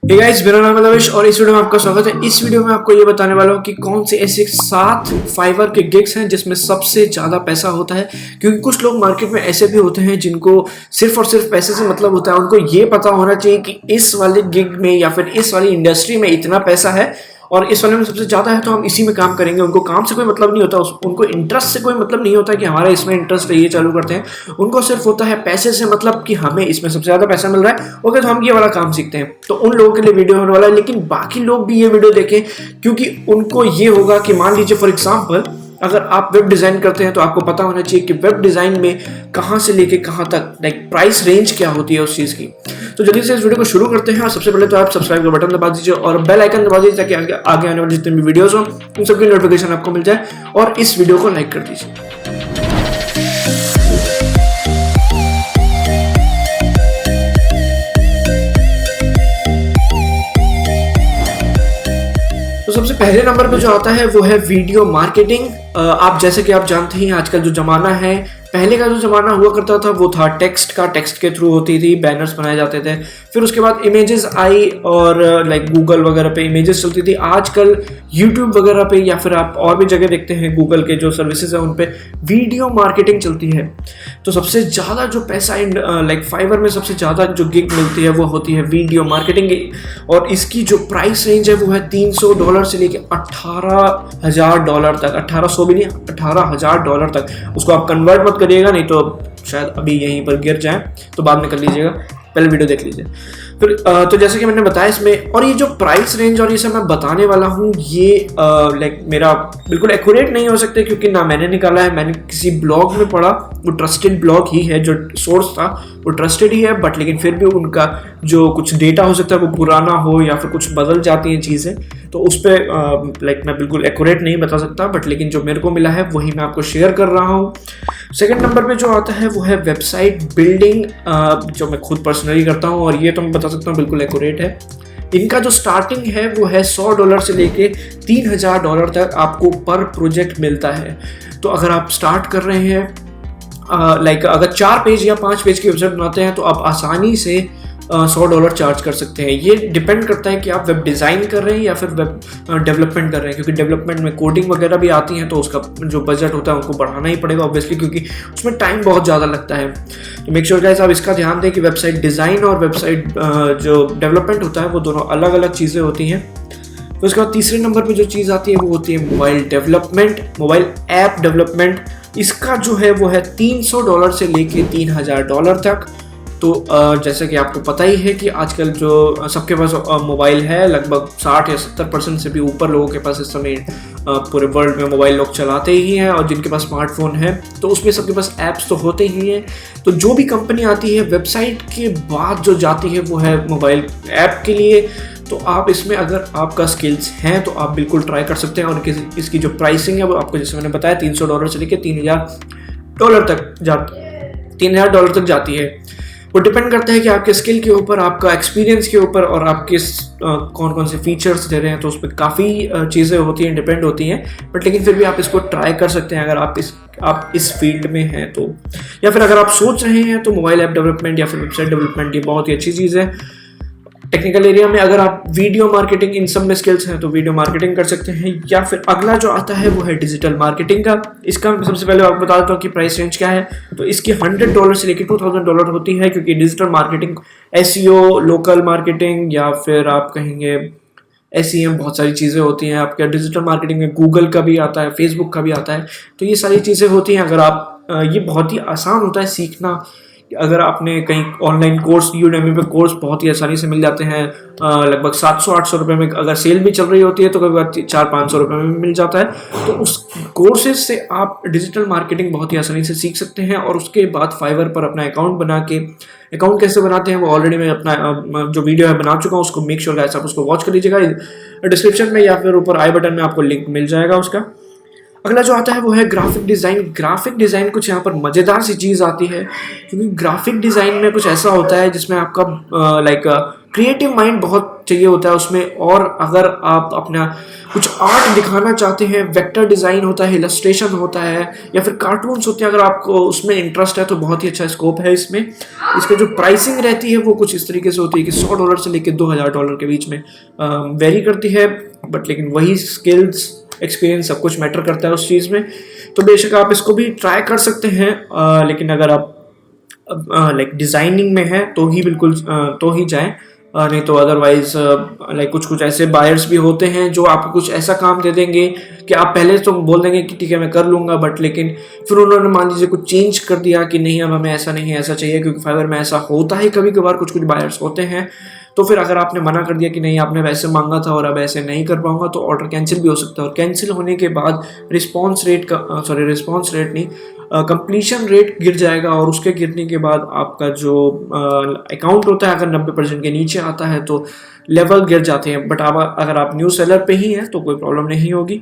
Hey guys, मेरा नाम है लवेश और इस वीडियो में आपका स्वागत है। इस वीडियो में आपको ये बताने वाला हूँ कि कौन से ऐसे 7 फाइवर के गिग्स हैं जिसमें सबसे ज़्यादा पैसा होता है। क्योंकि कुछ लोग मार्केट में ऐसे भी होते हैं जिनको सिर्फ और सिर्फ पैसे से मतलब होता है। उनको ये पता होना चाहिए कि इस वाले गिग में या फिर इस वाली इंडस्ट्री में इतना पैसा है और इस वाले में सबसे ज़्यादा है, तो हम इसी में काम करेंगे। उनको काम से कोई मतलब नहीं होता, उनको इंटरेस्ट से कोई मतलब नहीं होता कि हमारा इसमें इंटरेस्ट है, ये चालू करते हैं। उनको सिर्फ होता है पैसे से मतलब कि हमें इसमें सबसे ज़्यादा पैसा मिल रहा है, ओके तो हम ये वाला काम सीखते हैं। तो उन लोगों के लिए वीडियो होने वाला है, लेकिन बाकी लोग भी ये वीडियो देखें क्योंकि उनको ये होगा कि मान लीजिए फॉर एग्जाम्पल अगर आप वेब डिज़ाइन करते हैं तो आपको पता होना चाहिए कि वेब डिज़ाइन में कहाँ से लेके कहाँ तक लाइक प्राइस रेंज क्या होती है उस चीज़ की। तो जल्दी से इस वीडियो को शुरू करते हैं और सबसे पहले तो आप सब्सक्राइब का बटन दबा दीजिए और बेल आइकन दबा दीजिए ताकि आगे आने वाले जितने भी वीडियोस हो उन सबकी नोटिफिकेशन आपको मिल जाए। और इस वीडियो को लाइक कर दीजिए। तो सबसे पहले नंबर पे जो आता है वो है वीडियो मार्केटिंग। आप जैसे कि आप जानते हैं आजकल जो ज़माना है, पहले का जो ज़माना हुआ करता था वो था टेक्स्ट का। टेक्स्ट के थ्रू होती थी, बैनर्स बनाए जाते थे। फिर उसके बाद इमेजेस आई और लाइक गूगल वगैरह पे इमेजेस चलती थी। आजकल यूट्यूब वगैरह पे या फिर आप और भी जगह देखते हैं, गूगल के जो सर्विसेज हैं उन पे वीडियो मार्केटिंग चलती है। तो सबसे ज़्यादा जो पैसा लाइक फाइवर में सबसे ज़्यादा जो गिग मिलती है वो होती है वीडियो मार्केटिंग की। और इसकी जो प्राइस रेंज है वो है $300 से लेके $18,000 तक। 1800 भी नहीं, $18,000 तक। उसको आप कन्वर्ट मत करिएगा, नहीं तो शायद अभी यहीं पर गिर जाए, तो बाद में कर लीजिएगा, पहले वीडियो देख लीजिए। फिर तो जैसे कि मैंने बताया इसमें, और ये जो प्राइस रेंज और ये सब मैं बताने वाला हूँ ये लाइक मेरा बिल्कुल एक्यूरेट नहीं हो सकते क्योंकि ना मैंने निकाला है, मैंने किसी ब्लॉग में पढ़ा। वो ट्रस्टेड ब्लॉग ही है, जो सोर्स था वो ट्रस्टेड ही है, बट लेकिन फिर भी उनका जो कुछ डेटा हो सकता है वो पुराना हो या फिर कुछ बदल जाती हैं चीज़ें, तो उस पर लाइक मैं बिल्कुल एक्यूरेट नहीं बता सकता। बट लेकिन जो मेरे को मिला है वही मैं आपको शेयर कर रहा हूँ। सेकंड नंबर पे जो आता है वो है वेबसाइट बिल्डिंग, जो मैं खुद पर्सनली करता हूँ और ये तो मैं बता सकता हूँ बिल्कुल एक्यूरेट है। इनका जो स्टार्टिंग है वो है $100 से लेके $3,000 तक आपको पर प्रोजेक्ट मिलता है। तो अगर आप स्टार्ट कर रहे हैं लाइक अगर 4 पेज या 5 पेज की वेबसाइट बनाते हैं तो आप आसानी से $100 चार्ज कर सकते हैं। ये डिपेंड करता है कि आप वेब डिज़ाइन कर रहे हैं या फिर वेब डेवलपमेंट कर रहे हैं, क्योंकि डेवलपमेंट में कोडिंग वगैरह भी आती हैं तो उसका जो बजट होता है उनको बढ़ाना ही पड़ेगा ऑब्वियसली, क्योंकि उसमें टाइम बहुत ज़्यादा लगता है। तो मेक श्योर गाइस आप इसका ध्यान दें कि वेबसाइट डिज़ाइन और वेबसाइट जो डेवलपमेंट होता है वो दोनों अलग अलग चीज़ें होती हैं। तो उसके बाद तीसरे नंबर पर जो चीज़ आती है वो होती है mobile development, mobile app development. इसका जो है वो है $300 से लेके $3,000 तक। तो जैसे कि आपको पता ही है कि आजकल जो सबके पास मोबाइल है, लगभग 60 या 70% से भी ऊपर लोगों के पास इस समय पूरे वर्ल्ड में मोबाइल लोग चलाते ही हैं। और जिनके पास स्मार्टफोन है तो उसमें सबके पास ऐप्स तो होते ही हैं। तो जो भी कंपनी आती है वेबसाइट के बाद जो जाती है वो है मोबाइल ऐप के लिए। तो आप इसमें अगर आपका स्किल्स हैं तो आप बिल्कुल ट्राई कर सकते हैं। और इसकी जो प्राइसिंग है वो आपको जैसे मैंने बताया $300 से लेकर $3,000 तक जाती है। वो डिपेंड करता है कि आपके स्किल के ऊपर, आपका एक्सपीरियंस के ऊपर और आप किस कौन कौन से फीचर्स दे रहे हैं। तो उस पर काफ़ी चीज़ें होती हैं, डिपेंड होती हैं। बट लेकिन फिर भी आप इसको ट्राई कर सकते हैं अगर आप इस फील्ड में हैं तो। या फिर अगर आप सोच रहे हैं तो मोबाइल ऐप डेवलपमेंट या फिर वेबसाइट डेवलपमेंट ये बहुत ही अच्छी चीज़ है। टेक्निकल एरिया में अगर आप वीडियो मार्केटिंग इन सब में स्किल्स हैं तो वीडियो मार्केटिंग कर सकते हैं। या फिर अगला जो आता है वो है डिजिटल मार्केटिंग का। इसका सबसे पहले आपको बता देता हूँ कि प्राइस रेंज क्या है। तो इसकी $100 से लेकर $2,000 होती है, क्योंकि digital marketing SEO, local marketing या फिर आप कहेंगे SEM, बहुत सारी चीज़ें होती हैं। आपका डिजिटल मार्केटिंग में गूगल का भी आता है, फेसबुक का भी आता है। तो ये सारी चीज़ें होती हैं। अगर आप ये बहुत ही आसान होता है सीखना। अगर आपने कहीं ऑनलाइन कोर्स, यूडेमी पे कोर्स बहुत ही आसानी से मिल जाते हैं, लगभग 700-800 रुपये में। अगर सेल भी चल रही होती है तो कभी बार 400-500 रुपये में मिल जाता है। तो उस कोर्सेज से आप डिजिटल मार्केटिंग बहुत ही आसानी से सीख सकते हैं। और उसके बाद फाइवर पर अपना अकाउंट बना के, अकाउंट कैसे बनाते हैं वो ऑलरेडी मैं अपना जो वीडियो है बना चुका हूँ, उसको मेक श्योर गाइस आप उसको वॉच कर लीजिएगा। डिस्क्रिप्शन में या फिर ऊपर आई बटन में आपको लिंक मिल जाएगा उसका। अगला जो आता है वो है ग्राफिक डिज़ाइन। ग्राफिक डिज़ाइन कुछ यहाँ पर मज़ेदार सी चीज़ आती है, क्योंकि ग्राफिक डिज़ाइन में कुछ ऐसा होता है जिसमें आपका लाइक क्रिएटिव माइंड बहुत चाहिए होता है उसमें, और अगर आप अपना कुछ आर्ट दिखाना चाहते हैं, वेक्टर डिज़ाइन होता है, इलस्ट्रेशन होता है, या फिर कार्टून्स होते हैं, अगर आपको उसमें इंटरेस्ट है तो बहुत ही अच्छा स्कोप है इसमें। इसकी जो प्राइसिंग रहती है वो कुछ इस तरीके से होती है कि $100 से लेकर $2000 के बीच में वेरी करती है, बट लेकिन वही स्किल्स, एक्सपीरियंस सब कुछ मैटर करता है उस चीज़ में। तो बेशक आप इसको भी ट्राई कर सकते हैं, लेकिन अगर आप लाइक डिज़ाइनिंग में है तो ही बिल्कुल तो ही जाएं, नहीं तो अदरवाइज लाइक कुछ कुछ ऐसे बायर्स भी होते हैं जो आपको कुछ ऐसा काम दे देंगे कि आप पहले तो बोल देंगे कि ठीक है मैं कर लूँगा, बट लेकिन फिर उन्होंने मान लीजिए कुछ चेंज कर दिया कि नहीं अब हमें ऐसा नहीं है, ऐसा चाहिए, क्योंकि फाइवर में ऐसा होता है कभी कभार, कुछ कुछ बायर्स होते हैं। तो फिर अगर आपने मना कर दिया कि नहीं आपने वैसे मांगा था और अब ऐसे नहीं कर पाऊंगा, तो ऑर्डर कैंसिल भी हो सकता है, और कैंसिल होने के बाद रिस्पॉन्स रेट नहीं, कंप्लीशन रेट गिर जाएगा, और उसके गिरने के बाद आपका जो अकाउंट होता है अगर 90% के नीचे आता है तो लेवल गिर जाते हैं। बट अगर आप न्यू सेलर पे ही हैं तो कोई प्रॉब्लम नहीं होगी।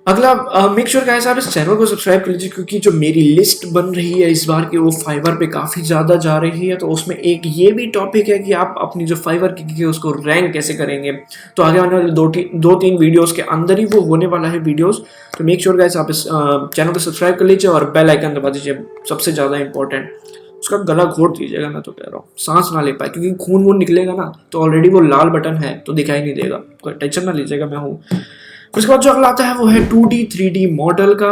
अगला, मेक श्योर गाइस आप इस चैनल को सब्सक्राइब कर लीजिए, क्योंकि जो मेरी लिस्ट बन रही है इस बार की वो फाइवर पे काफ़ी ज़्यादा जा रही है, तो उसमें एक ये भी टॉपिक है कि आप अपनी जो फाइवर की उसको रैंक कैसे करेंगे। तो आगे आने वाले दो तीन वीडियोस के अंदर ही वो होने वाला है वीडियोस। तो मेक श्योर गाइस आप इस चैनल को सब्सक्राइब कर लीजिए और बेल आइकन दबा दीजिए, सबसे ज़्यादा इंपॉर्टेंट। उसका गला घोट दीजिएगा, मैं तो कह रहा हूँ, सांस ना ले पाए, क्योंकि खून वून निकलेगा ना तो ऑलरेडी वो लाल बटन है तो दिखाई नहीं देगा, कोई टेंशन ना लीजिएगा, मैं हूँ। उसके बाद जो अगला आता है वो है 2D 3D मॉडल का।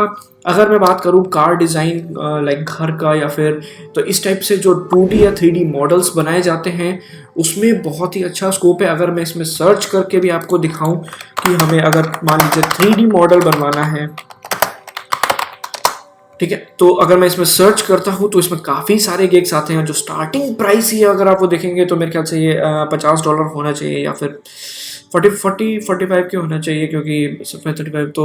अगर मैं बात करूँ कार डिज़ाइन लाइक घर का या फिर, तो इस टाइप से जो 2D या 3D मॉडल्स बनाए जाते हैं उसमें बहुत ही अच्छा स्कोप है। अगर मैं इसमें सर्च करके भी आपको दिखाऊं कि हमें अगर मान लीजिए 3D मॉडल बनवाना है, ठीक है, तो अगर मैं इसमें सर्च करता हूँ तो इसमें काफ़ी सारे गिग्स आते हैं। जो स्टार्टिंग प्राइस ही अगर आप वो देखेंगे तो मेरे ख्याल से ये $50 होना चाहिए, या फिर 45 के होना चाहिए, क्योंकि 35 तो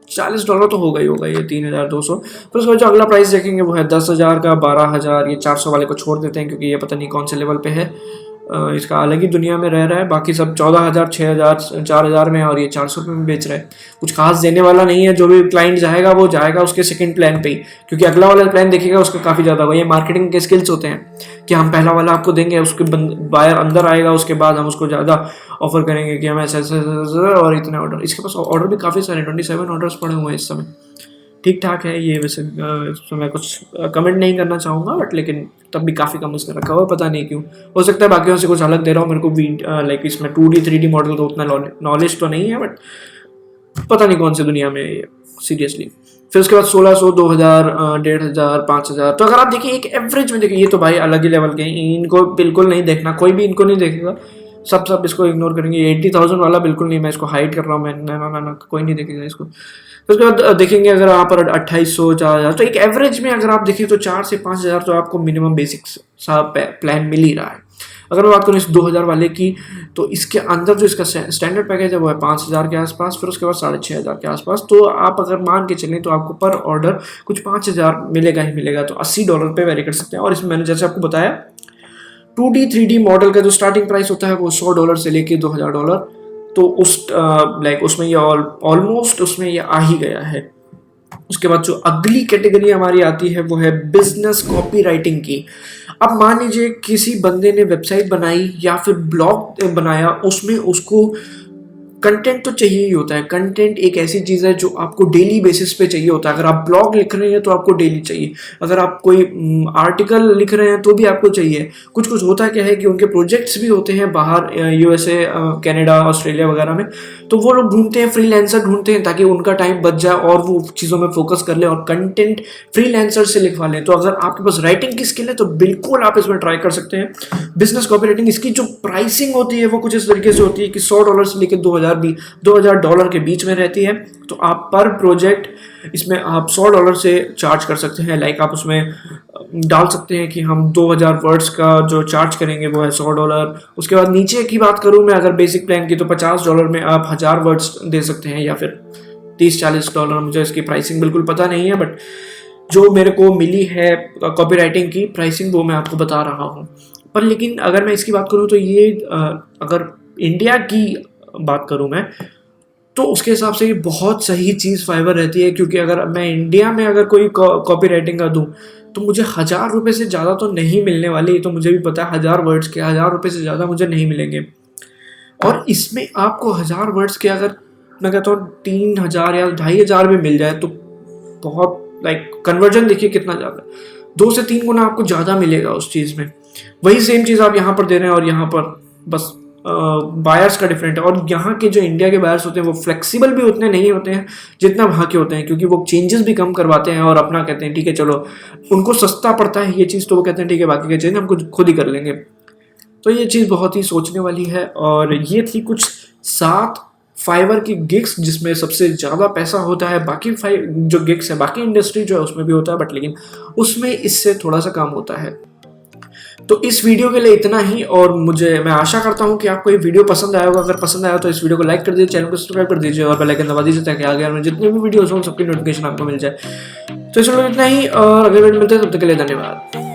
$40 तो होगा ही होगा, ये 3200। फिर उसके बाद जो अगला प्राइस देखेंगे वो है 10,000 का, 12,000, ये 400 वाले को छोड़ देते हैं क्योंकि ये पता नहीं कौन से लेवल पे है, इसका अलग ही दुनिया में रह रहा है। बाकी सब 14,000, 6,000, 4,000 में, और ये 400 रुपये में बेच रहा है। कुछ खास देने वाला नहीं है, जो भी क्लाइंट जाएगा वो जाएगा उसके सेकंड प्लान पे ही, क्योंकि अगला वाला प्लान देखेगा उसका काफ़ी ज़्यादा होगा। ये मार्केटिंग के स्किल्स होते हैं कि हम पहला वाला आपको देंगे, उसके बायर अंदर आएगा, उसके बाद हम उसको ज़्यादा ऑफर करेंगे कि हम ऐसे और इतने ऑर्डर। इसके पास ऑर्डर भी काफ़ी सारे 27 ऑर्डर्स पड़े हुए हैं इस समय, ठीक ठाक है ये वैसे। मैं कुछ कमेंट नहीं करना चाहूँगा, बट लेकिन तब भी काफ़ी कम उसका रखा हुआ है, पता नहीं क्यों। हो सकता है बाकियों से कुछ अलग दे रहा हूँ, मेरे को लाइक इसमें 2D 3D मॉडल का उतना नॉलेज तो नहीं है, बट पता नहीं कौन सी दुनिया में ये, सीरियसली। फिर उसके बाद 1600, 2000, 1500, 5000। तो अगर आप देखिए एक एवरेज में देखिए, ये तो भाई अलग ही लेवल के हैं, इनको बिल्कुल नहीं देखना, कोई भी इनको नहीं देखेगा, सब इसको इग्नोर करेंगे। 80,000 वाला बिल्कुल नहीं, मैं इसको हाइड कर रहा हूँ, मैं ना कोई नहीं देखेगा इसको। तो उसके बाद देखेंगे अगर यहाँ पर 2800, 4000, तो एक एवरेज में अगर आप देखिए तो 4 से 5,000 तो आपको मिनिमम बेसिक सा प्लान मिल ही रहा है। अगर मैं बात करूँ इस 2000 वाले की, तो इसके अंदर जो इसका स्टैंडर्ड पैकेज है वो है 5,000 के आसपास, फिर उसके बाद 6,500 के आसपास। तो आप अगर मान के चलें तो आपको पर ऑर्डर कुछ 5,000 मिलेगा ही मिलेगा, तो $80 पे वेरी कर सकते हैं। और इसमें मैंने जैसे आपको बताया 2D 3D मॉडल का जो स्टार्टिंग प्राइस होता है वो $100 से लेके $2,000, तो उस लाइक उसमें ये ऑलमोस्ट उसमें ये आ ही गया है। उसके बाद जो अगली कैटेगरी हमारी आती है वो है बिजनेस कॉपी राइटिंग की। अब मान लीजिए किसी बंदे ने वेबसाइट बनाई या फिर ब्लॉग बनाया, उसमें उसको कंटेंट तो चाहिए ही होता है। कंटेंट एक ऐसी चीज़ है जो आपको डेली बेसिस पे चाहिए होता है। अगर आप ब्लॉग लिख रहे हैं तो आपको डेली चाहिए, अगर आप कोई आर्टिकल लिख रहे हैं तो भी आपको चाहिए। कुछ कुछ होता क्या है कि उनके प्रोजेक्ट्स भी होते हैं बाहर, USA, कनाडा, ऑस्ट्रेलिया वगैरह में, तो वो लोग ढूंढते हैं, फ्रीलांसर ढूंढते हैं ताकि उनका टाइम बच जाए और वो चीज़ों में फोकस कर ले और कंटेंट फ्रीलांसर से लिखवा लें। तो अगर आपके पास राइटिंग की स्किल है तो बिल्कुल आप इसमें ट्राई कर सकते हैं बिजनेस कॉपी राइटिंग। इसकी जो प्राइसिंग होती है वो कुछ इस तरीके से होती है कि $100 से लेकर $2,000 के बीच में रहती है। तो आप पर प्रोजेक्ट इसमें आप $100 से चार्ज कर सकते हैं। लाइक आप उसमें डाल सकते हैं कि हम 2000 वर्ड्स का जो चार्ज करेंगे वो है $100। उसके बाद नीचे की बात करूं मैं अगर बेसिक प्लान की, तो $50 में आप 1000 वर्ड्स दे सकते हैं, या फिर $30-40। मुझे इसकी प्राइसिंग बिल्कुल पता नहीं है, बट जो मेरे को मिली है कॉपी राइटिंग की प्राइसिंग वो मैं आपको बता रहा हूँ। पर लेकिन अगर मैं इसकी बात करूँ तो ये अगर इंडिया की बात करूँ मैं, तो उसके हिसाब से ये बहुत सही चीज़ फाइवर रहती है, क्योंकि अगर मैं इंडिया में अगर कोई कॉपी राइटिंग का दूँ तो मुझे $1000 से ज़्यादा तो नहीं मिलने वाले। ये तो मुझे भी पता है, 1000 वर्ड्स के $1000 से ज़्यादा मुझे नहीं मिलेंगे। और इसमें आपको 1000 वर्ड्स के अगर मैं कहता हूँ 3000 या 2500 में मिल जाए तो बहुत लाइक कन्वर्जन देखिए कितना ज़्यादा, 2 से 3 गुना आपको ज़्यादा मिलेगा उस चीज़ में। वही सेम चीज़ आप यहाँ पर दे रहे हैं और यहाँ पर बस बायर्स का डिफरेंट है। और यहाँ के जो इंडिया के बायर्स होते हैं वो फ्लेक्सिबल भी उतने नहीं होते हैं जितना वहाँ के होते हैं, क्योंकि वो चेंजेस भी कम करवाते हैं और अपना कहते हैं ठीक है चलो, उनको सस्ता पड़ता है ये चीज़ तो वो कहते हैं ठीक है बाकी के चेंज हम खुद ही कर लेंगे। तो ये चीज़ बहुत ही सोचने वाली है। और ये थी कुछ 7 फाइवर की गिग्स जिसमें सबसे ज़्यादा पैसा होता है। बाकी जो गिग्स है बाकी इंडस्ट्री जो है उसमें भी होता है, बट लेकिन उसमें इससे थोड़ा सा कम होता है। तो इस वीडियो के लिए इतना ही, और मैं आशा करता हूँ कि आपको ये वीडियो पसंद आया होगा। अगर पसंद आया तो इस वीडियो को लाइक कर दीजिए, चैनल को सब्सक्राइब कर दीजिए और बेल आइकन दबा दीजिए ताकि आगे आने जितने भी वीडियोस हों सबकी नोटिफिकेशन आपको मिल जाए। तो इस वीडियो में इतना ही, और अगले वीडियो मिलते हैं, तब तक के लिए धन्यवाद।